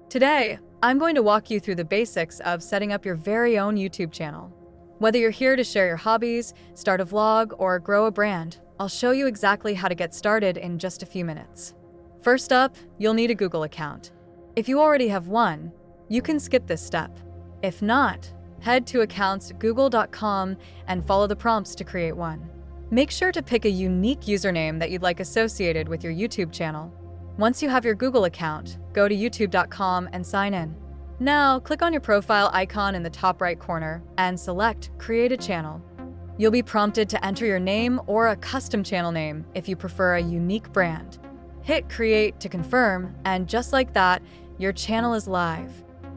Today, I'm going to walk you through the basics of setting up your very own YouTube channel. Whether you're here to share your hobbies, start a vlog, or grow a brand, I'll show you exactly how to get started in just a few minutes. First up, you'll need a Google account. If you already have one, you can skip this step. If not, head to accounts.google.com and follow the prompts to create one. Make sure to pick a unique username that you'd like associated with your YouTube channel. Once you have your Google account, go to youtube.com and sign in. Now, click on your profile icon in the top right corner and select Create a Channel. You'll be prompted to enter your name or a custom channel name if you prefer a unique brand. Hit Create to confirm, and just like that, your channel is live.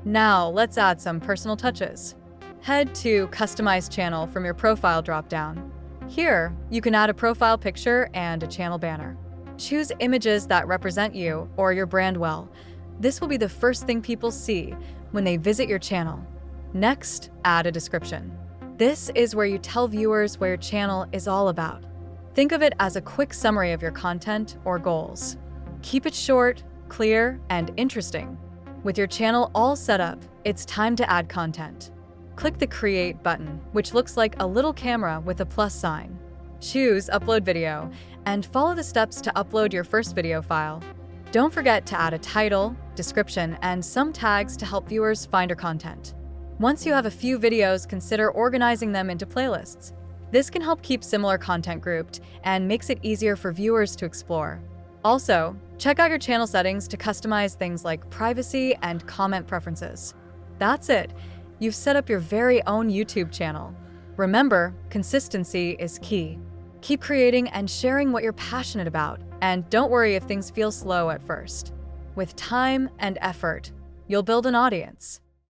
Now, let's add some personal touches. Head to Customize Channel from your profile dropdown. Here, you can add a profile picture and a channel banner. Choose images that represent you or your brand well. This will be the first thing people see when they visit your channel. Next, add a description. This is where you tell viewers what your channel is all about. Think of it as a quick summary of your content or goals. Keep it short, clear, and interesting. With your channel all set up, it's time to add content. Click the Create button, which looks like a little camera with a plus sign. Choose Upload Video, and follow the steps to upload your first video file. Don't forget to add a title, description, and some tags to help viewers find your content. Once you have a few videos, consider organizing them into playlists. This can help keep similar content grouped and makes it easier for viewers to explore. Also, check out your channel settings to customize things like privacy and comment preferences. That's it. You've set up your very own YouTube channel. Remember, consistency is key. Keep creating and sharing what you're passionate about, and don't worry if things feel slow at first. With time and effort, you'll build an audience.